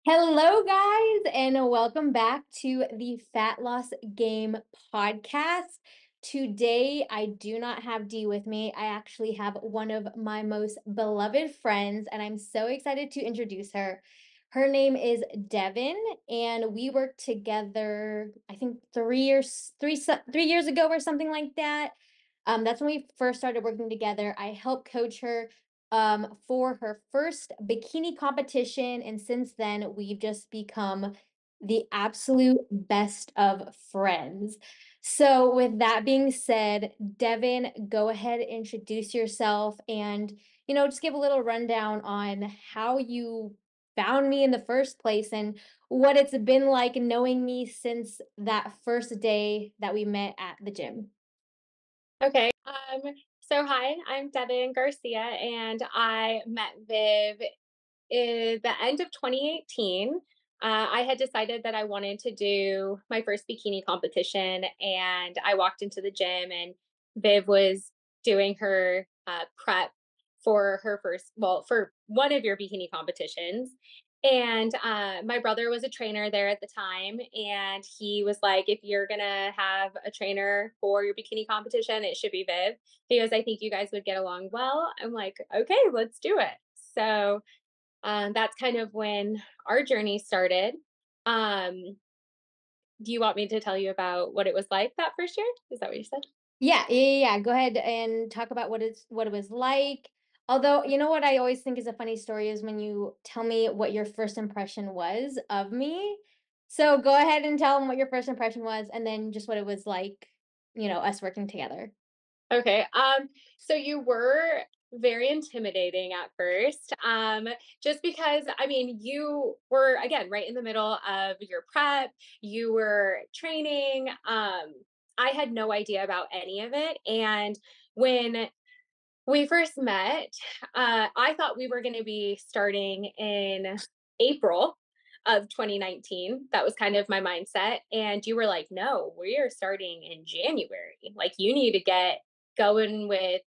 Hello, guys, and welcome back to the Fat Loss Game podcast. Today, I do not have Dee with me. I actually have one of my most beloved friends, and I'm so excited to introduce her. Her name is Devin, and we worked together, I think 3 years, 3 years ago or something like that. That's when we first started working together. I helped coach her for her first bikini competition. And since then, we've just become the absolute best of friends. So, with that being said, Devin, go ahead, introduce yourself, and just give a little rundown on how you found me in the first place and what it's been like knowing me since that first day that we met at the gym. Okay. So hi, I'm Devin Garcia, and I met Viv in the end of 2018. I had decided that I wanted to do my first bikini competition, and I walked into the gym, and Viv was doing her prep for her first, well, for one of your bikini competitions. And my brother was a trainer there at the time, and he was like, "If you're gonna have a trainer for your bikini competition, it should be Viv." He goes, "I think you guys would get along well." I'm like, "Okay, let's do it." So that's kind of when our journey started. Um, do you want me to tell you about what it was like that first year? Is that what you said? Yeah. Go ahead and talk about what it was like. Although, you know what I always think is a funny story is when you tell me what your first impression was of me. So go ahead and tell them what your first impression was, and then just what it was like, us working together. Okay. So you were very intimidating at first. Just because I mean you were again right in the middle of your prep, you were training. I had no idea about any of it. And when we first met, I thought we were gonna be starting in April of 2019. That was kind of my mindset, and you were like, "No, we are starting in January. Like, you need to get going with,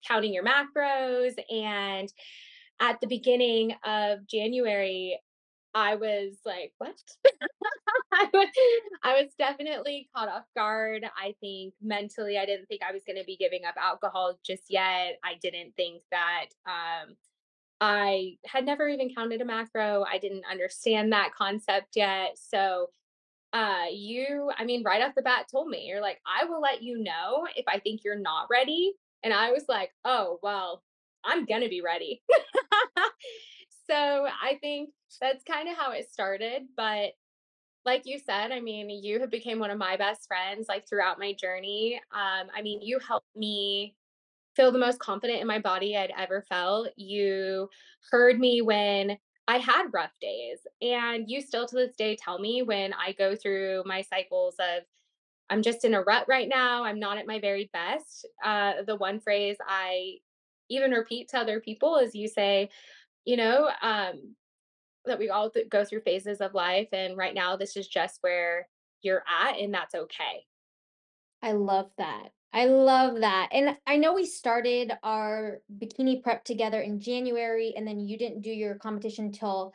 counting your macros," and at the beginning of January, I was like, "What?" I was I was definitely caught off guard. I think mentally, I didn't think I was gonna be giving up alcohol just yet. I didn't think that, I had never even counted a macro. I didn't understand that concept yet. So, I mean, right off the bat told me, you're like, "I will let you know if I think you're not ready." And I was like, "Oh, well, I'm gonna be ready." So, I think that's kinda how it started, but like you said, I mean, you have became one of my best friends, like, throughout my journey. I mean, you helped me feel the most confident in my body I'd ever felt. You heard me when I had rough days, and you still to this day tell me when I go through my cycles of, "I'm just in a rut right now, I'm not at my very best." The one phrase I even repeat to other people is you say, you know, that we all go through phases of life, and right now this is just where you're at, and that's okay. I love that. I love that. And I know we started our bikini prep together in January, and then you didn't do your competition till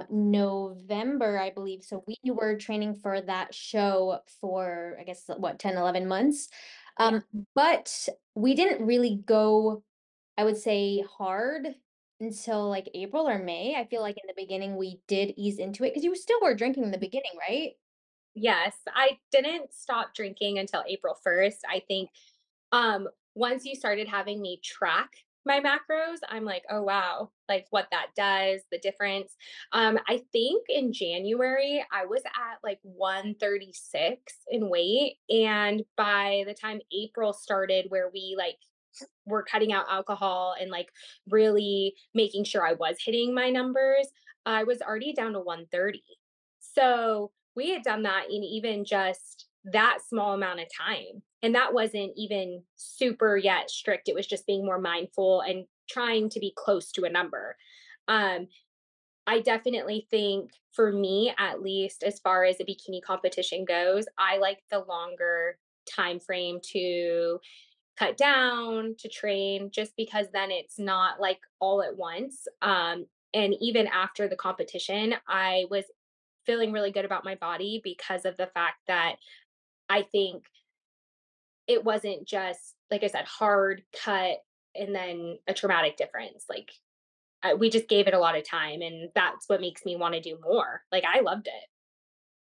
November, I believe. So we were training for that show for, I guess, what, 10, 11 months. Yeah. Um, but we didn't really go, I would say, hard until like April or May. I feel like in the beginning we did ease into it because you still were drinking in the beginning, right? Yes, I didn't stop drinking until April 1st. I think once you started having me track my macros, I'm like, "Oh wow, like what that does, the difference." I think in January I was at like 136 in weight, and by the time April started where we like were cutting out alcohol and like really making sure I was hitting my numbers, I was already down to 130. So we had done that in even just that small amount of time. And that wasn't even super yet strict. It was just being more mindful and trying to be close to a number. Um, I definitely think for me, at least as far as a bikini competition goes, I like the longer time frame to cut down, to train, just because then it's not like all at once. And even after the competition, I was feeling really good about my body because of the fact that I think it wasn't just, like I said, hard cut and then a traumatic difference. Like, we just gave it a lot of time, and that's what makes me want to do more. Like, I loved it.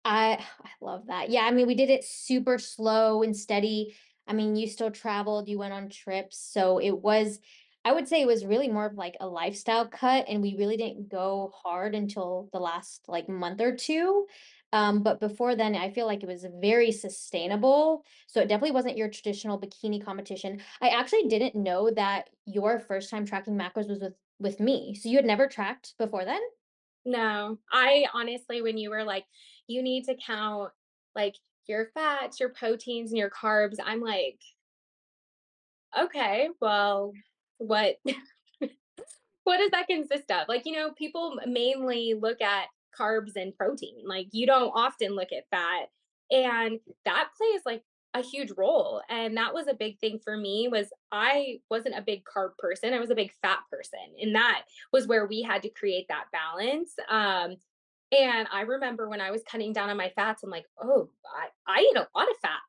I love that. Yeah, I mean, we did it super slow and steady. I mean, you still traveled, you went on trips, so it was I would say it was really more of like a lifestyle cut, and we really didn't go hard until the last like month or two. But before then, I feel like it was very sustainable. So it definitely wasn't your traditional bikini competition. I actually didn't know that your first time tracking macros was with me. So you had never tracked before then? No, I honestly, when you were like, you need to count like your fats, your proteins, and your carbs, I'm like, okay, well, what what does that consist of? Like, people mainly look at carbs and protein. Like, you don't often look at fat. And that plays like a huge role. And that was a big thing for me was I wasn't a big carb person. I was a big fat person. And that was where we had to create that balance. And I remember when I was cutting down on my fats, I'm like, oh, I eat a lot of fat.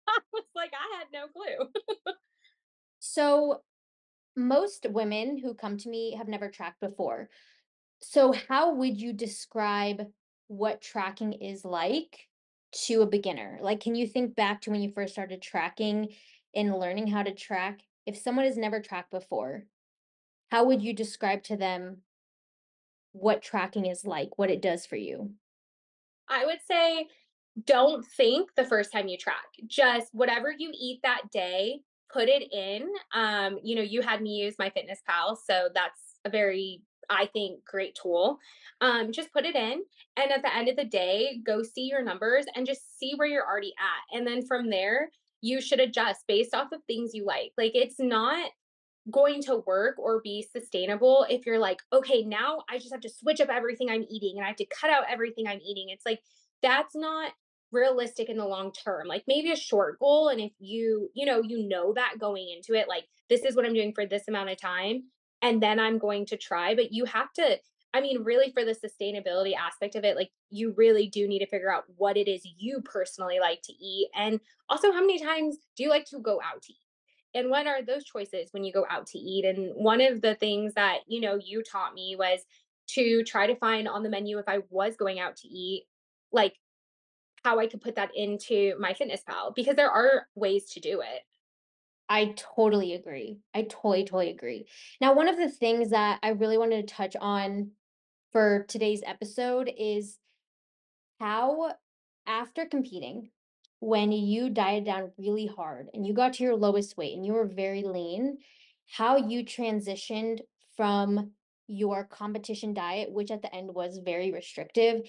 I was like, I had no clue. So most women who come to me have never tracked before. So how would you describe what tracking is like to a beginner? Like, can you think back to when you first started tracking and learning how to track? If someone has never tracked before, how would you describe to them what tracking is like, what it does for you? I would say don't think the first time you track. Just whatever you eat that day, put it in. You had me use my Fitness Pal, so that's a very, I think, great tool. Just put it in, and at the end of the day, go see your numbers and just see where you're already at. And then from there, you should adjust based off of things you like. Like, it's not going to work or be sustainable if you're like, okay, now I just have to switch up everything I'm eating and I have to cut out everything I'm eating. It's like, that's not realistic in the long term. Like, maybe a short goal. And if you know that going into it, like, this is what I'm doing for this amount of time. And then I'm going to try. But you have to, I mean, really, for the sustainability aspect of it, like, you really do need to figure out what it is you personally like to eat. And also, how many times do you like to go out to eat? And what are those choices when you go out to eat? And one of the things that you taught me was to try to find on the menu, if I was going out to eat, like, how I could put that into my Fitness Pal, because there are ways to do it. I totally agree. I totally agree. Now, one of the things that I really wanted to touch on for today's episode is how, after competing, when you dieted down really hard and you got to your lowest weight and you were very lean, how you transitioned from your competition diet, which at the end was very restrictive,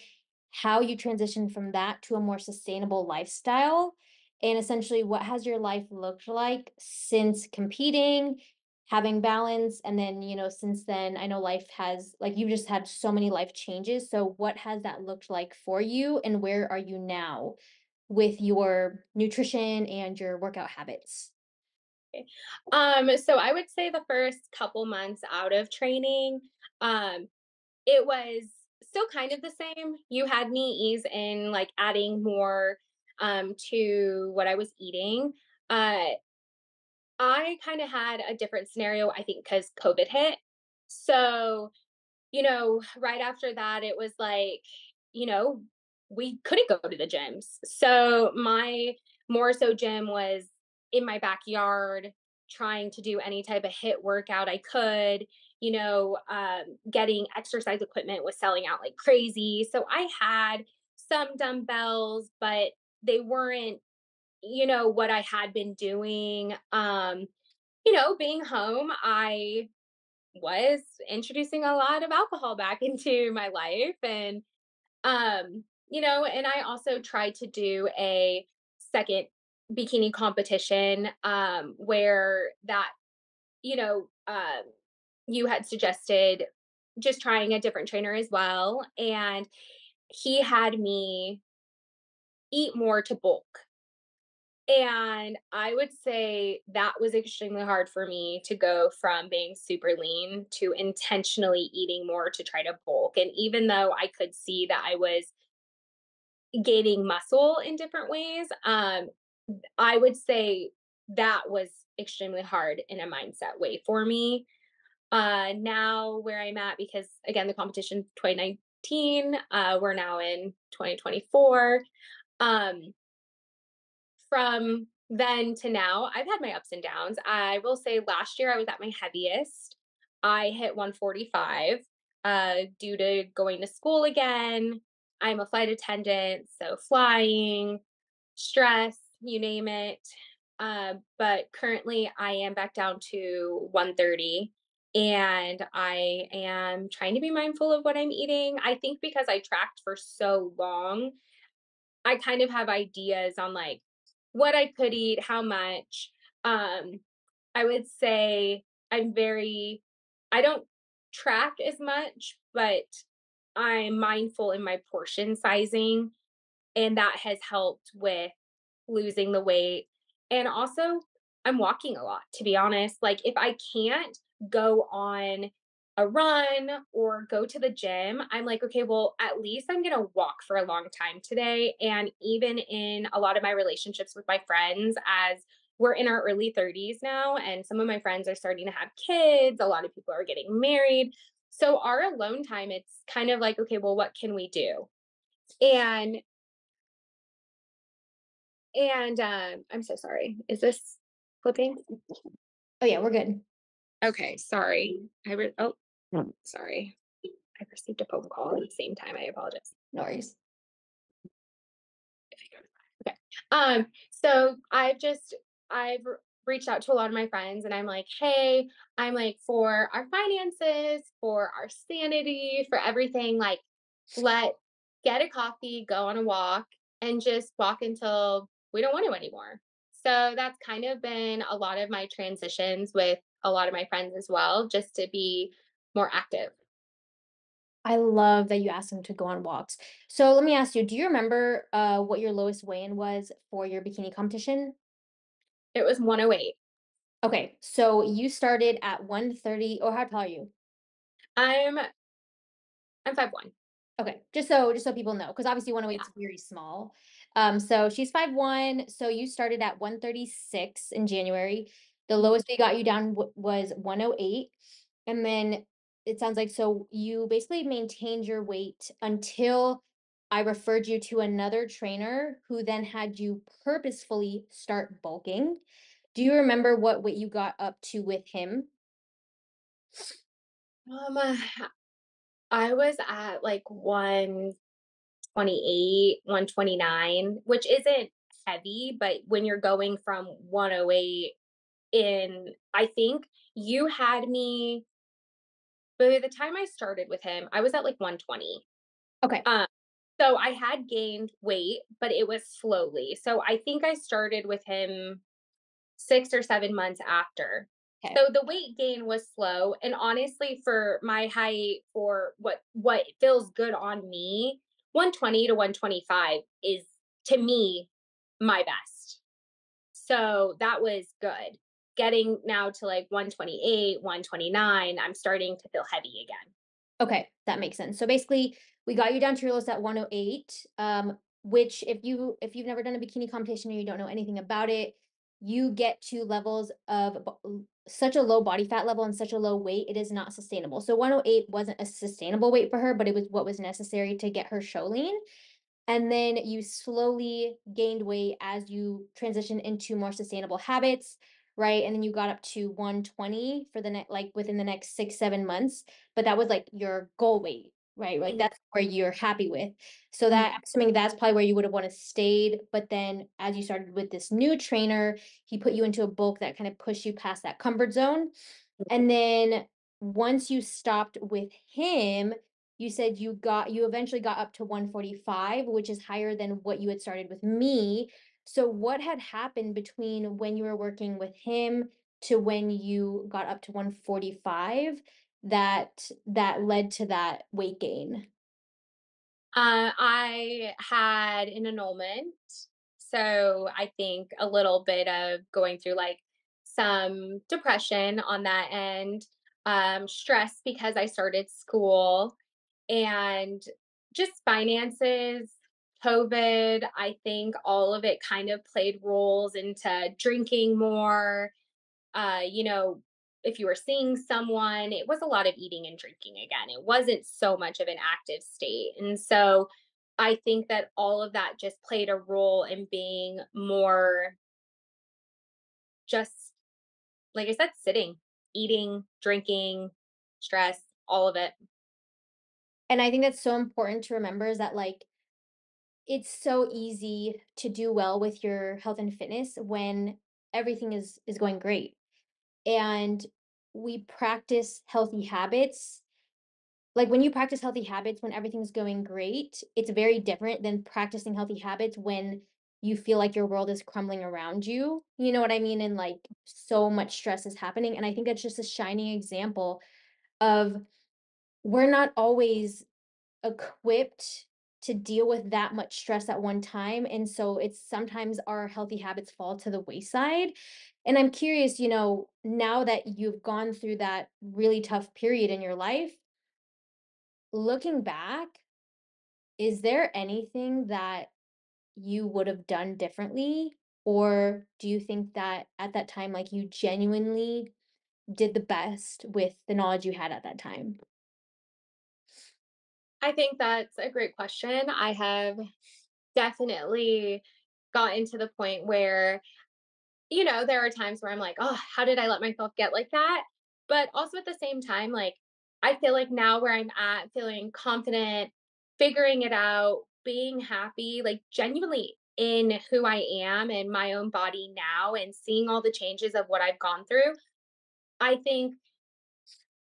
how you transitioned from that to a more sustainable lifestyle, and essentially what has your life looked like since competing, having balance, and then, since then, I know life has like, you just had so many life changes, so what has that looked like for you, and where are you now with your nutrition and your workout habits? So I would say the first couple months out of training, um, it was still kind of the same. You had me ease in, like, adding more to what I was eating. Uh, I kind of had a different scenario, I think, because COVID hit. So, right after that, it was like, you know, we couldn't go to the gyms. So my more so gym was in my backyard, trying to do any type of hit workout I could. Getting exercise equipment was selling out like crazy. So I had some dumbbells, but they weren't, what I had been doing. Being home, I was introducing a lot of alcohol back into my life. And I also tried to do a second bikini competition, where that, you know, you had suggested just trying a different trainer as well. And he had me eat more to bulk. And I would say that was extremely hard for me to go from being super lean to intentionally eating more to try to bulk. And even though I could see that I was gaining muscle in different ways, I would say that was extremely hard in a mindset way for me. Now where I'm at, because again, the competition 2019, we're now in 2024. Um, from then to now, I've had my ups and downs. I will say last year I was at my heaviest. I hit 145 due to going to school again. I'm a flight attendant, so flying, stress, you name it. But currently I am back down to 130 and I am trying to be mindful of what I'm eating. I think because I tracked for so long, I kind of have ideas on like what I could eat, how much. Um, I would say I'm very, I don't track as much, but I'm mindful in my portion sizing. And that has helped with losing the weight. And also, I'm walking a lot, to be honest. Like, if I can't go on a run or go to the gym, I'm like, okay, well, at least I'm going to walk for a long time today. And even in a lot of my relationships with my friends, as we're in our early 30s now, and some of my friends are starting to have kids, a lot of people are getting married. So, our alone time, it's kind of like, okay, well, what can we do? And I'm so sorry. Is this flipping? Oh, yeah, we're good. Okay, sorry. Sorry. I received a phone call at the same time. I apologize. No worries. Okay. So I've reached out to a lot of my friends and I'm like, hey, I'm like for our finances, for our sanity, for everything, like let get a coffee, go on a walk, and just walk until we don't want to anymore. So that's kind of been a lot of my transitions with a lot of my friends as well, just to be more active. I love that you asked him to go on walks. So let me ask you, do you remember what your lowest weigh-in was for your bikini competition? It was 108. Okay, so you started at 130, or how tall are you? I'm I'm 5'1". Okay, just so people know, because obviously 108 Yeah. is very small. So she's 5'1", so you started at 136 in January. The Mhm. lowest we got you down was 108. And then it sounds like so you basically maintained your weight until I referred you to another trainer who then had you purposefully start bulking. Do you remember what weight you got up to with him? Um, I was at like 128, 129, which isn't heavy, but when you're going from 108 in, I think you had me, by the time I started with him, I was at like 120. Okay. Um, so I had gained weight, but it was slowly. So I think I started with him 6 or 7 months after. Okay. So the weight gain was slow, and honestly, for my height, for what feels good on me, 120 to 125 is, to me, my best. So that was good. Getting now to, like, 128, 129, I'm starting to feel heavy again. Okay, that makes sense. So basically, we got you down to your list at 108, which if you've never done a bikini competition or you don't know anything about it, you get to levels of such a low body fat level and such a low weight, it is not sustainable. So 108 wasn't a sustainable weight for her, but it was what was necessary to get her show lean. And then you slowly gained weight as you transition into more sustainable habits, right? And then you got up to 120 for the next, like within the next 6 7 months, but that was like your goal weight, right? Like Mhm, that's where you're happy with. So that mhm, I'm assuming that's probably where you would have want to stayed, but then as you started with this new trainer, he put you into a bulk that kind of pushed you past that comfort zone. mhm. And then once you stopped with him, you said you eventually got up to 145, which is higher than what you had started with me. So what had happened between when you were working with him to when you got up to 145 that led to that weight gain? I had an annulment. So I think a little bit of going through like some depression on that end, stress because I started school, and just finances, COVID. I think all of it kind of played roles into drinking more. You know, if you were seeing someone, it was a lot of eating and drinking again. It wasn't so much of an active state. And so I think that all of that just played a role in being more just, like I said, sitting, eating, drinking, stress, all of it. And I think that's so important to remember is that, like, it's so easy to do well with your health and fitness when everything is going great. And we practice healthy habits. Like, when you practice healthy habits when everything's going great, it's very different than practicing healthy habits when you feel like your world is crumbling around you. You know what I mean? And like so much stress is happening. And I think that's just a shining example of we're not always equipped to deal with that much stress at one time. And so it's sometimes our healthy habits fall to the wayside. And I'm curious, now that you've gone through that really tough period in your life, looking back, is there anything that you would have done differently? Or do you think that at that time, like you genuinely did the best with the knowledge you had at that time? I think that's a great question. I have definitely gotten to the point where, there are times where I'm like, "Oh, how did I let myself get like that?" But also at the same time, like, I feel like now where I'm at, feeling confident, figuring it out, being happy, like, genuinely in who I am and my own body now and seeing all the changes of what I've gone through, I think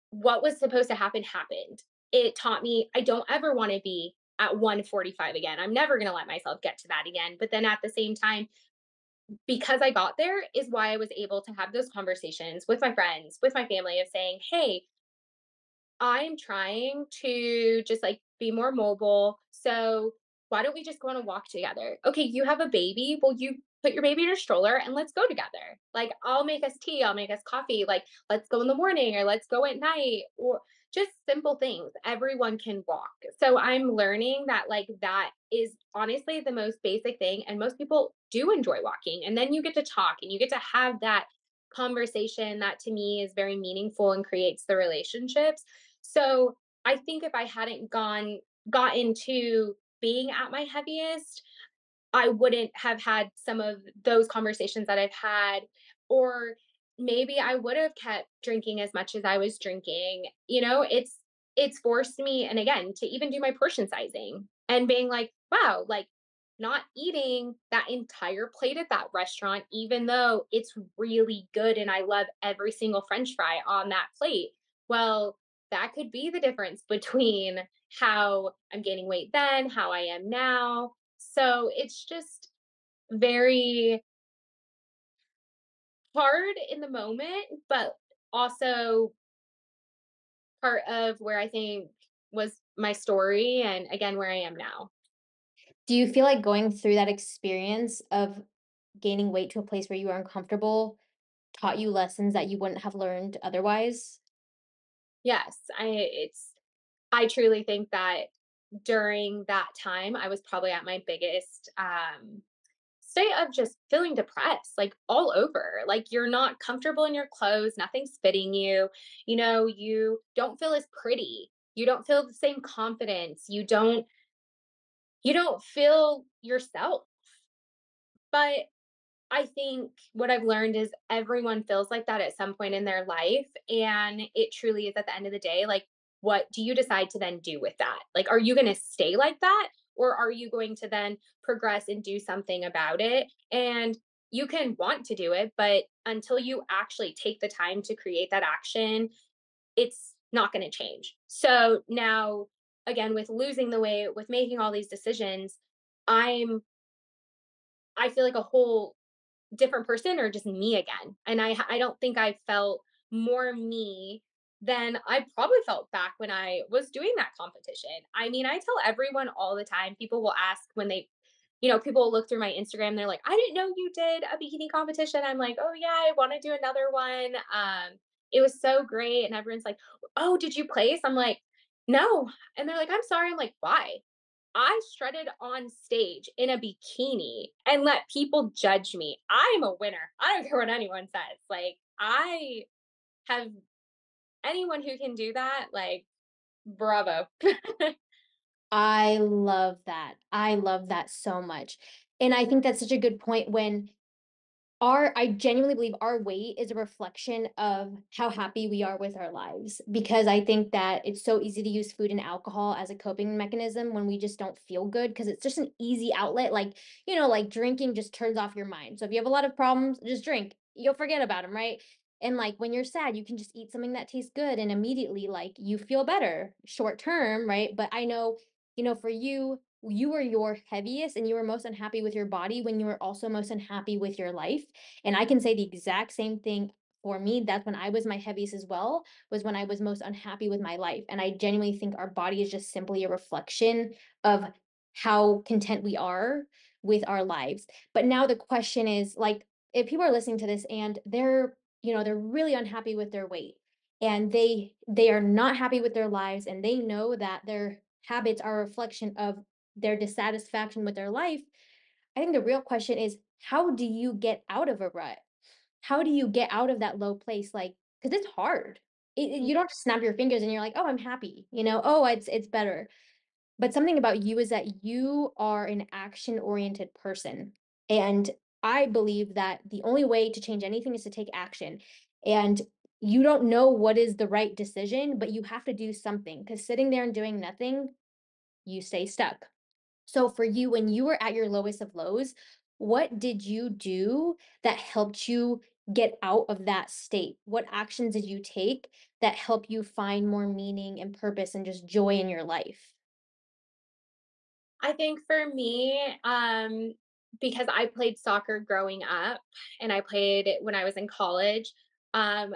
what was supposed to happen happened. It taught me I don't ever wanna be at 145 again. I'm never gonna let myself get to that again, but then at the same time, because I got there is why I was able to have those conversations with my friends, with my family of saying, "Hey, I'm trying to just like be more mobile. So why don't we just go on a walk together? Okay, you have a baby. Well, you put your baby in a stroller and let's go together. Like, I'll make us tea, I'll make us coffee. Like, let's go in the morning or let's go at night, or just simple things. Everyone can walk. So I'm learning that, like, that is honestly the most basic thing. And most people do enjoy walking. And then you get to talk and you get to have that conversation that to me is very meaningful and creates the relationships. So I think if I hadn't got into being at my heaviest, I wouldn't have had some of those conversations that I've had, or maybe I would have kept drinking as much as I was drinking. It's forced me, and again, to even do my portion sizing and being like, wow, like not eating that entire plate at that restaurant, even though it's really good and I love every single French fry on that plate. Well, that could be the difference between how I'm gaining weight then, how I am now. So it's just very hard in the moment, but also part of where I think was my story and again where I am now. Do you feel like going through that experience of gaining weight to a place where you are uncomfortable taught you lessons that you wouldn't have learned otherwise? Yes, I truly think that during that time I was probably at my biggest state of just feeling depressed, like all over. Like you're not comfortable in your clothes, nothing's fitting you. You don't feel as pretty. You don't feel the same confidence. You don't feel yourself. But I think what I've learned is everyone feels like that at some point in their life. And it truly is at the end of the day, like, what do you decide to then do with that? Like, are you going to stay like that? Or are you going to then progress and do something about it? And you can want to do it, but until you actually take the time to create that action, it's not going to change. So now, again, with losing the weight, with making all these decisions, I'm, I feel like a whole different person or just me again. And I don't think I felt more me than I probably felt back when I was doing that competition. I mean, I tell everyone all the time, people will ask when they people will look through my Instagram, they're like, "I didn't know you did a bikini competition." I'm like, "Oh yeah, I want to do another one." It was so great, and everyone's like, "Oh, did you place?" I'm like, "No," and they're like, "I'm sorry." I'm like, "Why?" I strutted on stage in a bikini and let people judge me. I am a winner. I don't care what anyone says. Like, I have anyone who can do that, like, bravo. I love that. I love that so much. And I think that's such a good point when our I genuinely believe our weight is a reflection of how happy we are with our lives, because I think that it's so easy to use food and alcohol as a coping mechanism when we just don't feel good, because it's just an easy outlet. Like, like drinking just turns off your mind. So if you have a lot of problems, just drink. You'll forget about them, right? And like when you're sad, you can just eat something that tastes good and immediately like you feel better short term, right? But I know, for you, you were your heaviest and you were most unhappy with your body when you were also most unhappy with your life. And I can say the exact same thing for me. That's when I was my heaviest as well, was when I was most unhappy with my life. And I genuinely think our body is just simply a reflection of how content we are with our lives. But now the question is, like, if people are listening to this and they're really unhappy with their weight, and they are not happy with their lives, and they know that their habits are a reflection of their dissatisfaction with their life, I think the real question is, how do you get out of a rut? How do you get out of that low place? Like, because it's hard. You don't just snap your fingers and you're like, oh, I'm happy. Oh, it's better. But something about you is that you are an action oriented person. And I believe that the only way to change anything is to take action. And you don't know what is the right decision, but you have to do something, because sitting there and doing nothing, you stay stuck. So for you, when you were at your lowest of lows, what did you do that helped you get out of that state? What actions did you take that help you find more meaning and purpose and just joy in your life? I think for me, because I played soccer growing up and I played it when I was in college, um,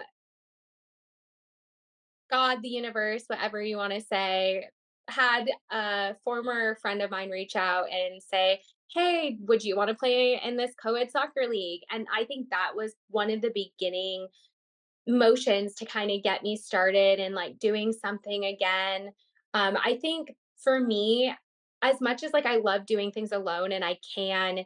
God, the universe, whatever you want to say, had a former friend of mine reach out and say, "Hey, would you want to play in this co ed soccer league?" And I think that was one of the beginning motions to kind of get me started and like doing something again. I think for me, as much as like I love doing things alone and I can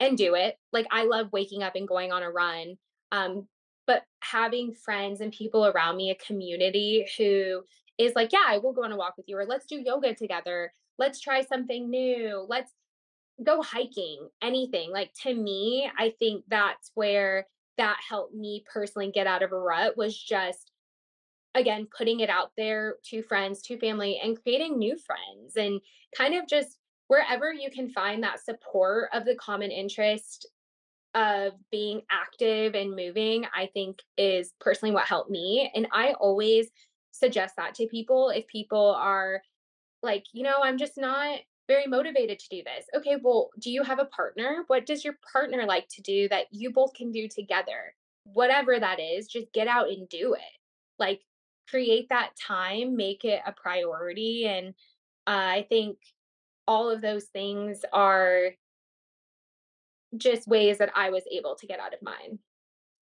and do it, like I love waking up and going on a run. Um, but having friends and people around me, a community who is like, yeah, I will go on a walk with you, or let's do yoga together. Let's try something new. Let's go hiking, anything. Like to me, I think that's where that helped me personally get out of a rut, was just again putting it out there to friends, to family, and creating new friends, and kind of just wherever you can find that support of the common interest of being active and moving, I think is personally what helped me. And I always suggest that to people if people are like, I'm just not very motivated to do this. Okay, well, do you have a partner? What does your partner like to do that you both can do together? Whatever that is, just get out and do it. Like, create that time, make it a priority. And I think all of those things are just ways that I was able to get out of mine.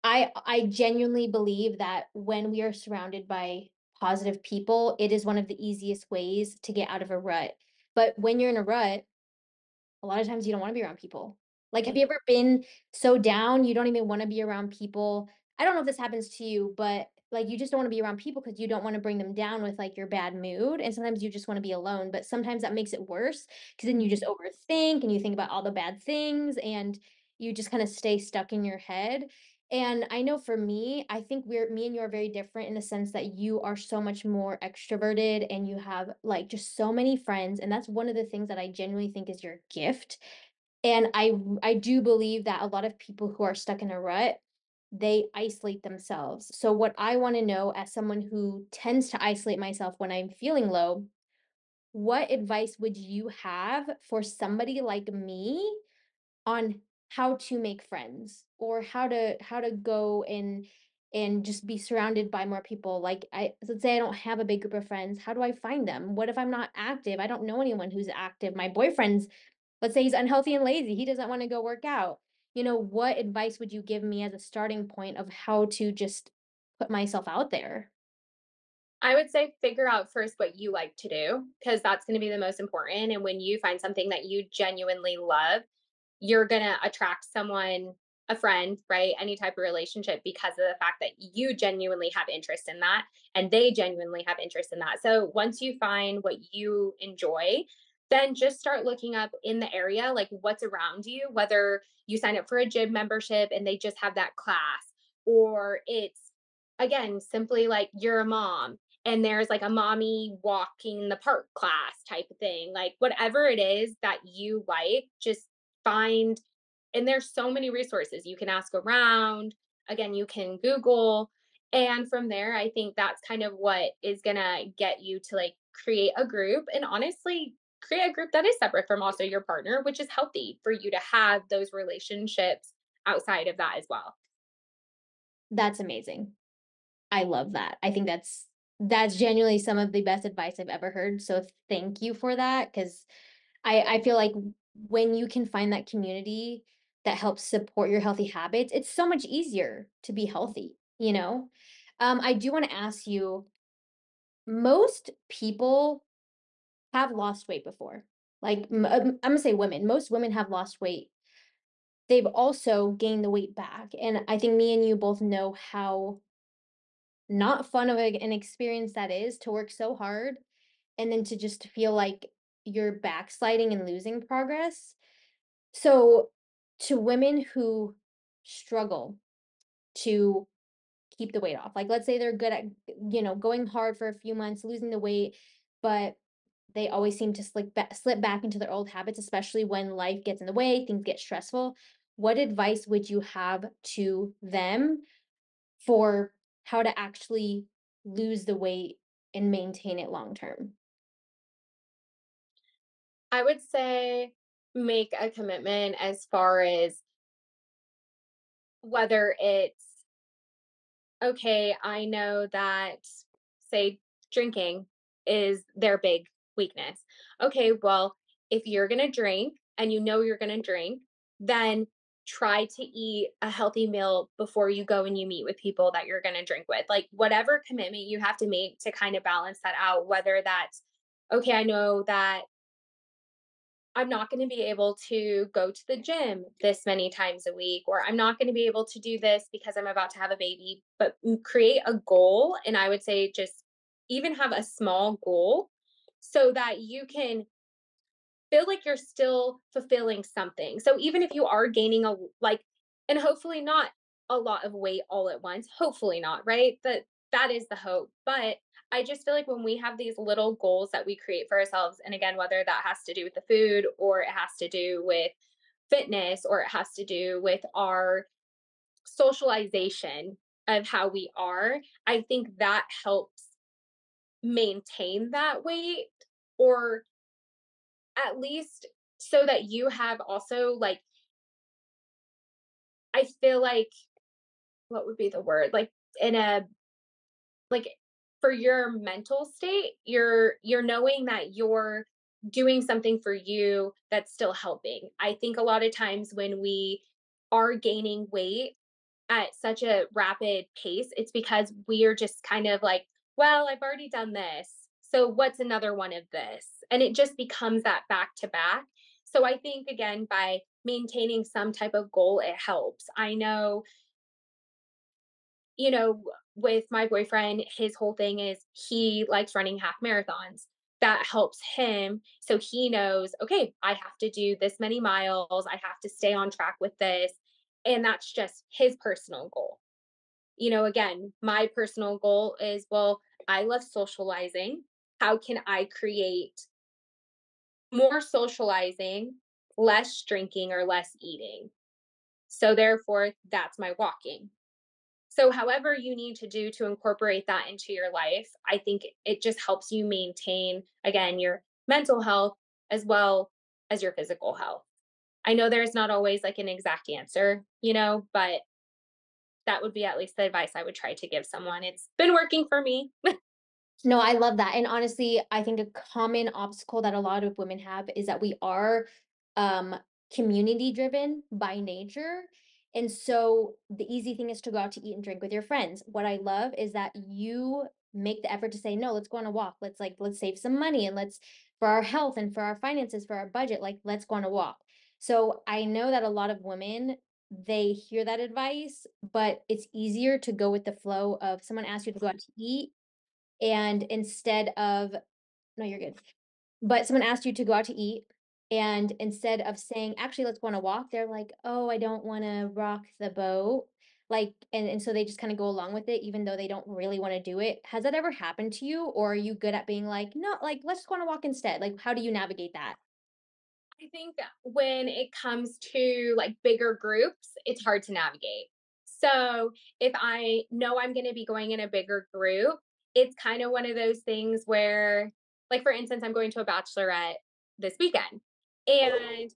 I genuinely believe that when we are surrounded by positive people, it is one of the easiest ways to get out of a rut. But when you're in a rut, a lot of times you don't wanna be around people. Like, have you ever been so down, you don't even wanna be around people? I don't know if this happens to you, but, like, you just don't wanna be around people because you don't wanna bring them down with, like, your bad mood, and sometimes you just wanna be alone, but sometimes that makes it worse, because then you just Mhm. overthink, and you think about all the bad things, and you just kinda stay stuck in your head. And I know for me, I think me and you are very different in the sense that you are so much more extroverted and you have like just so many friends. And that's one of the things that I genuinely think is your gift. And I do believe that a lot of people who are stuck in a rut, they isolate themselves. So what I want to know, as someone who tends to isolate myself when I'm feeling low, what advice would you have for somebody like me on how to make friends, or how to go and just be surrounded by more people? Like, let's say I don't have a big group of friends, how do I find them? What if I'm not active? I don't know anyone who's active. My boyfriend's Let's say he's unhealthy and lazy, he doesn't wanna go work out. What advice would you give me as a starting point of how to just put myself out there? I would say figure out first what you like to do, because that's going to be the most important. And when you find something that you genuinely love, you're going to attract someone, a friend, right? Any type of relationship because of the fact that you genuinely have interest in that and they genuinely have interest in that. So once you find what you enjoy, then just start looking up in the area, like what's around you, whether you sign up for a gym membership and they just have that class, or it's again simply like you're a mom and there's like a mommy walking the park class type of thing. Like whatever it is that you like, just find, and there's so many resources. You can ask around, again, you can Google. And from there, I think that's kind of what is gonna get you to like create a group and honestly create a group that is separate from also your partner, which is healthy for you to have those relationships outside of that as well. That's amazing. I love that. I think that's genuinely some of the best advice I've ever heard, so thank you for that, because I feel like when you can find that community that helps support your healthy habits, it's so much easier to be healthy, you know? I do wanna ask you, most people have lost weight before. Like, Imma say women, most women have lost weight. They've also gained the weight back, and I think me and you both know how not fun of an experience that is to work so hard and then to just feel like you're backsliding and losing progress. So, to women who struggle to keep the weight off, like let's say they're good at, going hard for a few months, losing the weight, but they always seem to slip back into their old habits, especially when life gets in the way, things get stressful. What advice would you have to them for how to actually lose the weight and maintain it long term? I would say make a commitment as far as whether it's okay, I know that, say, drinking is their big weakness. Okay, well, if you're going to drink and you know you're going to drink, then try to eat a healthy meal before you go and you meet with people that you're going to drink with. Like, whatever commitment you have to make to kind of balance that out, whether that's, okay, I know that I'm not going to be able to go to the gym this many times a week, or I'm not going to be able to do this because I'm about to have a baby, but create a goal. And I would say just even have a small goal so that you can feel like you're still fulfilling something. So even if you are gaining like, and hopefully not a lot of weight all at once, hopefully not, right? That is the hope. But I just feel like when we have these little goals that we create for ourselves, and again, whether that has to do with the food or it has to do with fitness or it has to do with our socialization of how we are, I think that helps maintain that weight, or at least so that you have also like, I feel like, what would be the word? Like in a, like for your mental state, you're knowing that you're doing something for you that's still helping. I think a lot of times when we are gaining weight at such a rapid pace, it's because we are just kind of like, well, I've already done this. So what's another one of this? And it just becomes that back to back. So I think again, by maintaining some type of goal, it helps. I know, with my boyfriend, his whole thing is he likes running half marathons. That helps him. So he knows, okay, I have to do this many miles. I have to stay on track with this. And that's just his personal goal. Again, my personal goal is, well, I love socializing. How can I create more socializing, less drinking, or less eating? So, therefore, that's my walking. So, however, you need to do to incorporate that into your life, I think it just helps you maintain, again, your mental health as well as your physical health. I know there's not always like an exact answer, but that would be at least the advice I would try to give someone. It's been working for me. No, I love that, and honestly, I think a common obstacle that a lot of women have is that we are um, community driven by nature. And so the easy thing is to go out to eat and drink with your friends. What I love is that you make the effort to say, no, let's go on a walk. Let's save some money and let's for our health and for our finances, for our budget, like let's go on a walk. So I know that a lot of women they hear that advice, but it's easier to go with the flow of someone asks you to go out to eat and instead of no, you're good. But someone asked you to go out to eat, and instead of saying, "Actually, let's go on a walk," they're like, "Oh, I don't wanna rock the boat." Like, and so they just kinda go along with it even though they don't really wanna do it. Has that ever happened to you, or are you good at being like, "No, like, let's go on a walk instead?" Like, how do you navigate that? I think when it comes to like bigger groups, it's hard to navigate. So if I know I'm going to be going in a bigger group, it's kind of one of those things where, like, for instance, I'm going to a bachelorette this weekend. And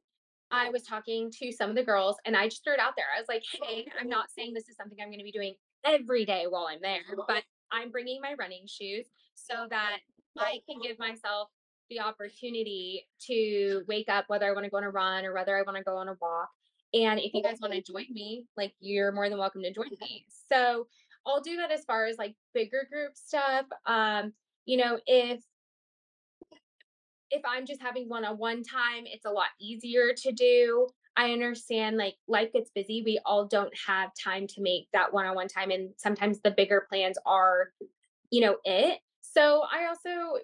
I was talking to some of the girls and I just threw it out there. I was like, hey, I'm not saying this is something I'm going to be doing every day while I'm there, but I'm bringing my running shoes so that I can give myself the opportunity to wake up, whether I want to go on a run or whether I want to go on a walk. And if you guys want to join me, like, you're more than welcome to join me. So I'll do that as far as like bigger group stuff. You know, if I'm just having one-on-one time, it's a lot easier to do. I understand like life gets busy. We all don't have time to make that one-on-one time. And sometimes the bigger plans are, it. So I also,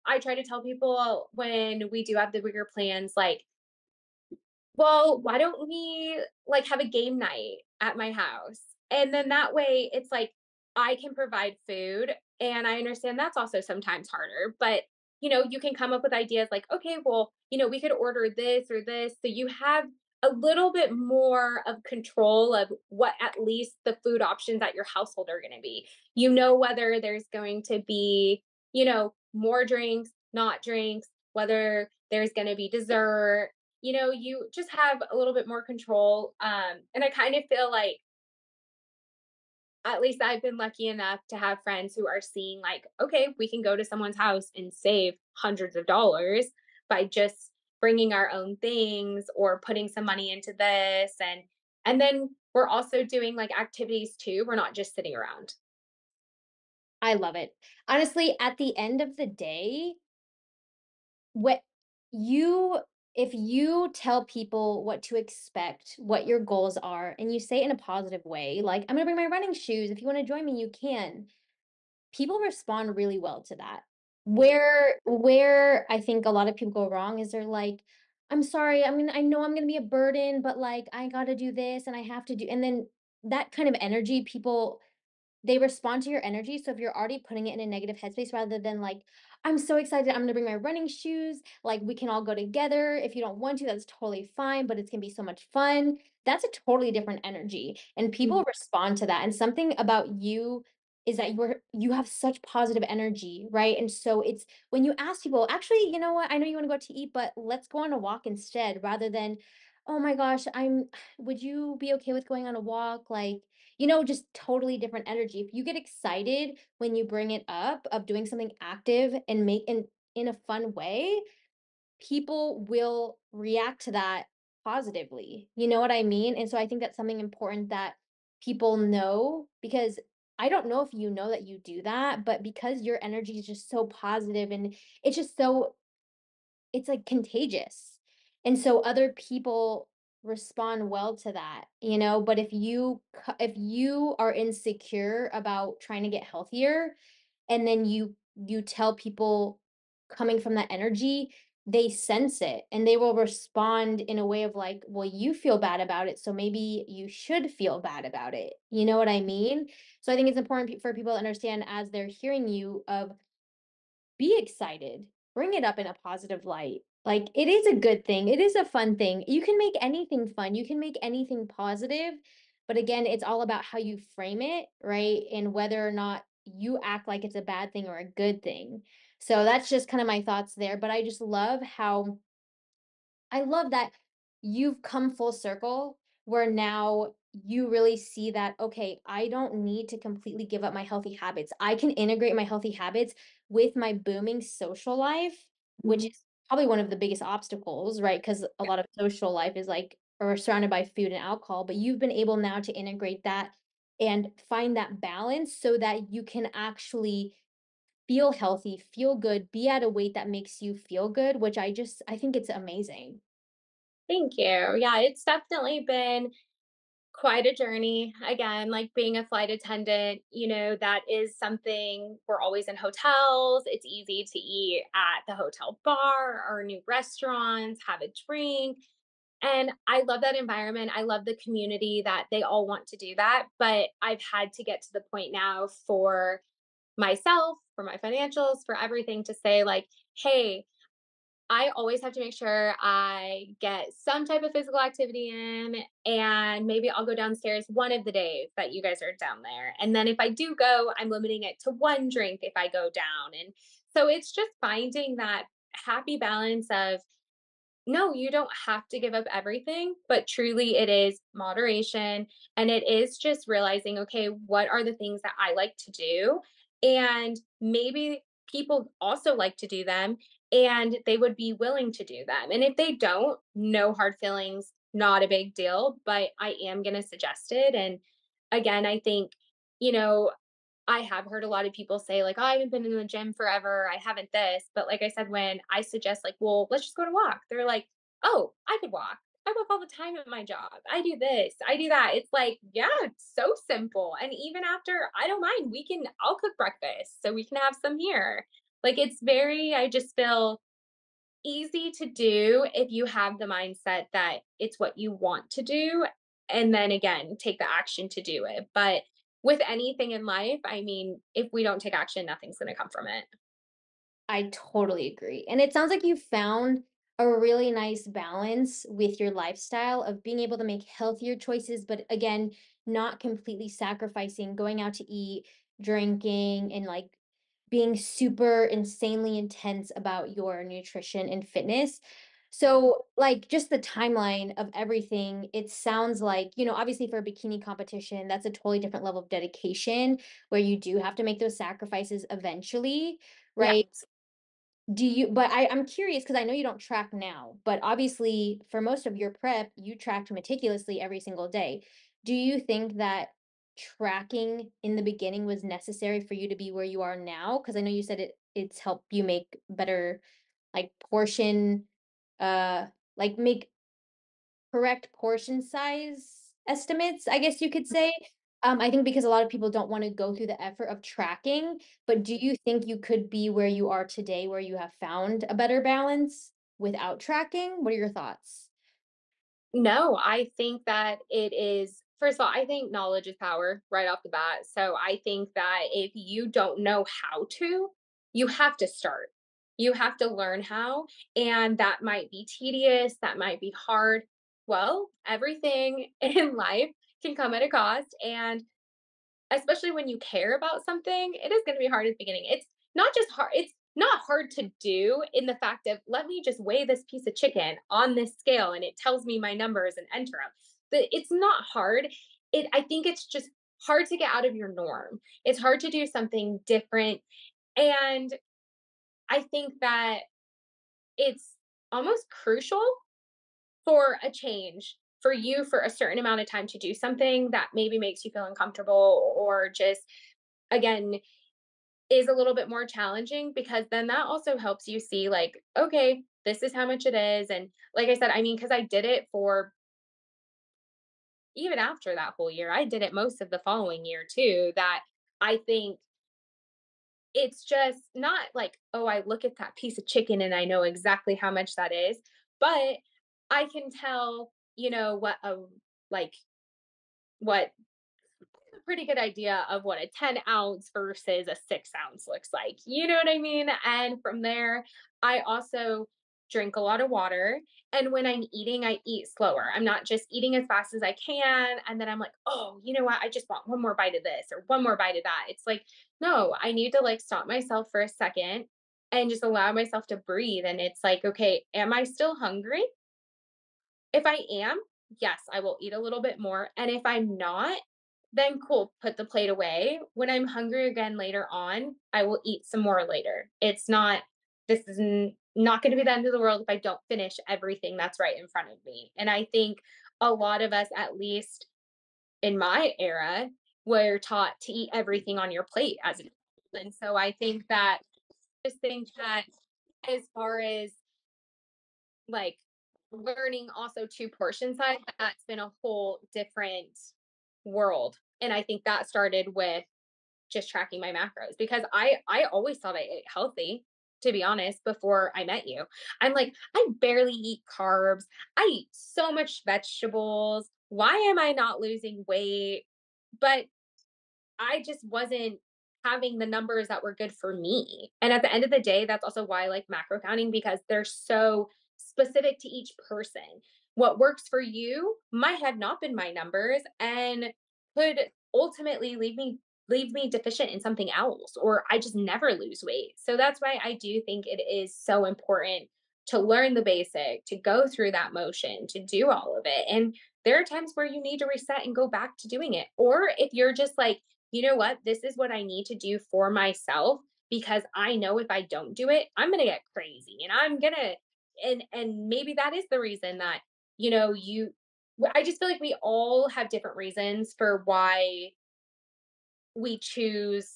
I try to tell people when we do have the bigger plans, like, well, why don't we like have a game night at my house? And then that way it's like I can provide food and I understand that's also sometimes harder, but you can come up with ideas like, okay, well, we could order this or this. So you have a little bit more of control of what at least the food options at your household are going to be. You know, whether there's going to be, more drinks, not drinks, whether there's going to be dessert, you just have a little bit more control. And I kind of feel like at least I've been lucky enough to have friends who are seeing like, okay, we can go to someone's house and save hundreds of dollars by just bringing our own things or putting some money into this, and then we're also doing like activities too. We're not just sitting around. I love it. Honestly, at the end of the day, what you if you tell people what to expect, what your goals are, and you say it in a positive way, like, "I'm gonna bring my running shoes. If you wanna join me, you can." People respond really well to that. Where I think a lot of people go wrong is they're like, "I'm sorry, I know I'm gonna be a burden, but, like, I gotta do this and I have to do," and then that kind of energy, people they respond to your energy, so if you're already putting it in a negative headspace rather than like, "I'm so excited, I'm gonna bring my running shoes, like, we can all go together. If you don't want to, that's totally fine, but it's gonna be so much fun." That's a totally different energy, and people respond to that, and something about you is that you have such positive energy, right? And so it's when you ask people, "Actually, you know what? I know you wanna go out to eat, but let's go on a walk instead," rather than, "Oh my gosh, would you be okay with going on a walk?" Like, just totally different energy. If you get excited when you bring it up of doing something active and make in a fun way, people will react to that positively. You know what I mean? And so I think that's something important that people know because I don't know if you know that you do that, but because your energy is just so positive and it's just so it's, like, contagious, and so other people respond well to that, but if you are insecure about trying to get healthier, and then you tell people coming from that energy, they sense it, and they will respond in a way of like, "Well, you feel bad about it, so maybe you should feel bad about it." You know what I mean? So I think it's important for people to understand as they're hearing you of be excited. Bring it up in a positive light. Like, it is a good thing. It is a fun thing. You can make anything fun. You can make anything positive. But again, it's all about how you frame it, right? And whether or not you act like it's a bad thing or a good thing. So that's just kind of my thoughts there. But I just love how I love that you've come full circle where now you really see that, okay, I don't need to completely give up my healthy habits. I can integrate my healthy habits with my booming social life, which Mhm. is probably one of the biggest obstacles, right? Because a lot of social life is like or surrounded by food and alcohol, but you've been able now to integrate that and find that balance so that you can actually feel healthy, feel good, be at a weight that makes you feel good, which I think it's amazing. Thank you. Yeah, it's definitely been quite a journey. Again, like being a flight attendant, that is something we're always in hotels. It's easy to eat at the hotel bar or new restaurants, have a drink. And I love that environment. I love the community that they all want to do that. But I've had to get to the point now for myself, for my financials, for everything to say, like, hey, I always have to make sure I get some type of physical activity in, and maybe I'll go downstairs one of the days that you guys are down there. And then if I do go, I'm limiting it to one drink if I go down. And so it's just finding that happy balance of no, you don't have to give up everything, but truly it is moderation. And it is just realizing, okay, what are the things that I like to do? And maybe people also like to do them and they would be willing to do them. And if they don't, no hard feelings, not a big deal, but I am going to suggest it. And again, I think, you know, I have heard a lot of people say like, "Oh, I haven't been in the gym forever. I haven't this." But like I said, when I suggest like, "Well, let's just go to walk," they're like, "Oh, I could walk. I walk all the time at my job. I do this. I do that." It's like, yeah, it's so simple. And even after, I don't mind. I'll cook breakfast so we can have some here. Like it's very. I just feel easy to do if you have the mindset that it's what you want to do, and then again, take the action to do it. But with anything in life, I mean, if we don't take action, nothing's going to come from it. I totally agree. And it sounds like you found a really nice balance with your lifestyle of being able to make healthier choices, but again, not completely sacrificing going out to eat, drinking, and like being super insanely intense about your nutrition and fitness. So, like, just the timeline of everything, it sounds like, obviously for a bikini competition, that's a totally different level of dedication where you do have to make those sacrifices eventually, Yeah. right? Do you but I'm curious because I know you don't track now, but obviously for most of your prep, you tracked meticulously every single day. Do you think that tracking in the beginning was necessary for you to be where you are now? Because I know you said it's helped you make better like portion like make correct portion size estimates, I guess you could say. I think because a lot of people don't wanna go through the effort of tracking, but do you think you could be where you are today, where you have found a better balance without tracking? What are your thoughts? No, I think that it is, first of all, I think knowledge is power right off the bat. So I think that if you don't know how to, you have to start. You have to learn how. And that might be tedious, that might be hard. Well, everything in life can come at a cost. And especially when you care about something, it is gonna be hard at the beginning. It's not hard to do in the fact of, "Let me just weigh this piece of chicken on this scale, and it tells me my numbers and enter them." But it's not hard. I think it's just hard to get out of your norm. It's hard to do something different, and I think that it's almost crucial for a change for you for a certain amount of time to do something that maybe makes you feel uncomfortable or just again is a little bit more challenging because then that also helps you see like okay, this is how much it is. And like I said, I mean, because I did it for even after that whole year, I did it most of the following year too, that I think it's just not like, oh, I look at that piece of chicken and I know exactly how much that is, but I can tell, what a like what a pretty good idea of what a 10-ounce versus a 6-ounce looks like. You know what I mean? And from there, I also drink a lot of water. And when I'm eating, I eat slower. I'm not just eating as fast as I can. And then I'm like, oh, you know what? I just want one more bite of this or one more bite of that. It's like, no, I need to like stop myself for a second and just allow myself to breathe. And it's like, okay, am I still hungry? If I am, yes, I will eat a little bit more. And if I'm not, then cool, put the plate away. When I'm hungry again later on, I will eat some more later. It's not, this is not going to be the end of the world if I don't finish everything that's right in front of me. And I think a lot of us, at least in my era, were taught to eat everything on your plate as a child. And so I think that just think that as far as like learning also to portion size, that's been a whole different world. And I think that started with just tracking my macros because I always thought I ate healthy, to be honest, before I met you. I'm like, I barely eat carbs. I eat so much vegetables. Why am I not losing weight? But I just wasn't having the numbers that were good for me. And at the end of the day, that's also why I like macro counting because they're so specific to each person. What works for you might have not been my numbers and could ultimately leave me deficient in something else or I just never lose weight. So that's why I do think it is so important to learn the basic, to go through that motion, to do all of it. And there are times where you need to reset and go back to doing it. Or if you're just like, you know what? This is what I need to do for myself because I know if I don't do it, I'm going to get crazy and I'm going to and maybe that is the reason that you I just feel like we all have different reasons for why we choose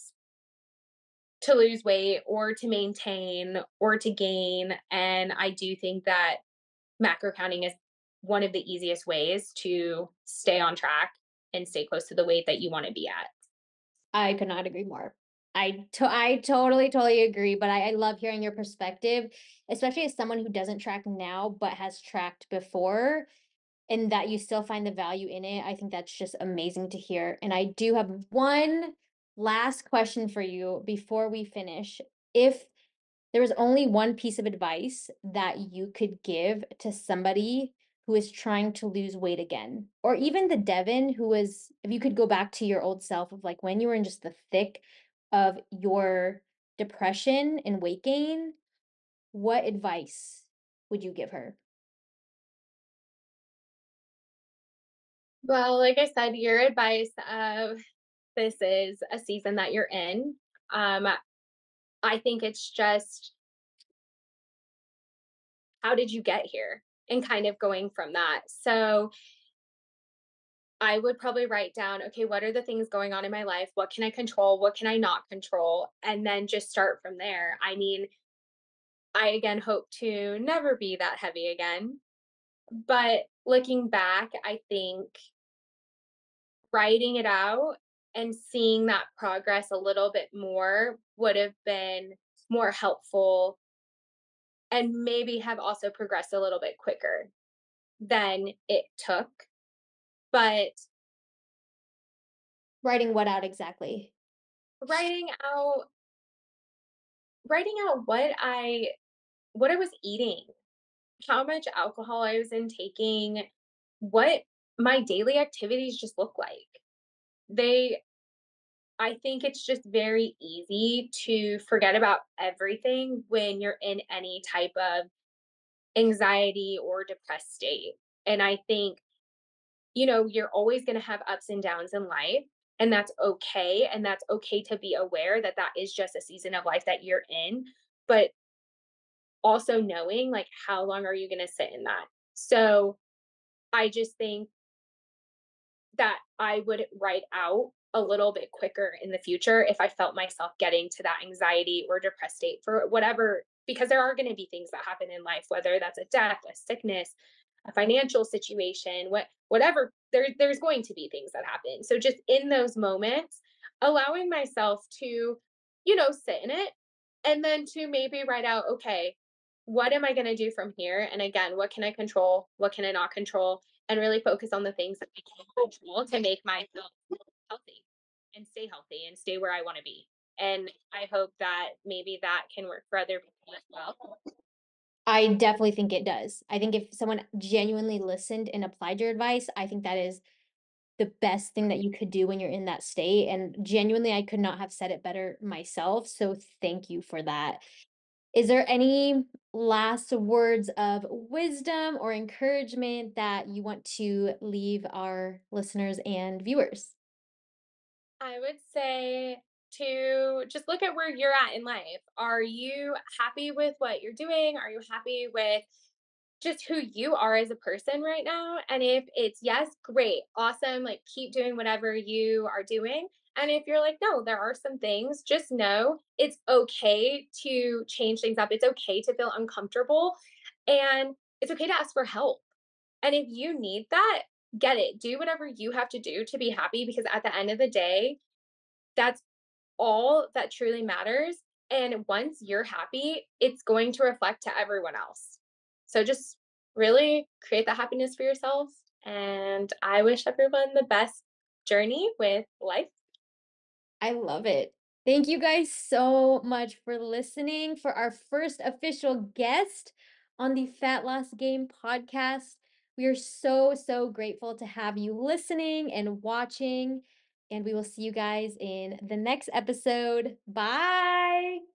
to lose weight or to maintain or to gain and I do think that macro counting is one of the easiest ways to stay on track and stay close to the weight that you want to be at. I could not agree more. I totally, totally agree, but I love hearing your perspective, especially as someone who doesn't track now, but has tracked before, and that you still find the value in it. I think that's just amazing to hear. And I do have one last question for you before we finish. If there was only one piece of advice that you could give to somebody who is trying to lose weight again, or even the Devin who was, if you could go back to your old self of like when you were in just the thick of your depression and weight gain, what advice would you give her? Well, like I said, your advice of this is a season that you're in. Um, I think it's just how did you get here and kind of going from that. So I would probably write down, okay, what are the things going on in my life? What can I control? What can I not control? And then just start from there. I mean, I again hope to never be that heavy again. But looking back, I think writing it out and seeing that progress a little bit more would have been more helpful and maybe have also progressed a little bit quicker than it took. But Writing what out exactly? writing out writing out what I was eating, how much alcohol I was intaking, what my daily activities just look like. They I think it's just very easy to forget about everything when you're in any type of anxiety or depressed state. And I think, you're always going to have ups and downs in life, and that's okay. And that's okay to be aware that that is just a season of life that you're in. But also knowing, like, how long are you going to sit in that? So I just think that I would write out a little bit quicker in the future if I felt myself getting to that anxiety or depressed state for whatever, because there are going to be things that happen in life, whether that's a death, a sickness, a financial situation, whatever, there's going to be things that happen. So just in those moments, allowing myself to, sit in it and then to maybe write out, okay, what am I going to do from here? And again, what can I control? What can I not control? And really focus on the things that I can control to make myself healthy and stay where I want to be. And I hope that maybe that can work for other people as well. I definitely think it does. I think if someone genuinely listened and applied your advice, I think that is the best thing that you could do when you're in that state. And genuinely, I could not have said it better myself. So thank you for that. Is there any last words of wisdom or encouragement that you want to leave our listeners and viewers? I would say to just look at where you're at in life. Are you happy with what you're doing? Are you happy with just who you are as a person right now? And if it's yes, great, awesome, like keep doing whatever you are doing. And if you're like, no, there are some things, just know it's okay to change things up. It's okay to feel uncomfortable. And it's okay to ask for help. And if you need that, get it. Do whatever you have to do to be happy because at the end of the day, that's all that truly matters. And once you're happy, it's going to reflect to everyone else. So just really create that happiness for yourself. And I wish everyone the best journey with life. I love it. Thank you guys so much for listening for our first official guest on the Fat Loss Game podcast. We are so, so grateful to have you listening and watching. And we will see you guys in the next episode. Bye.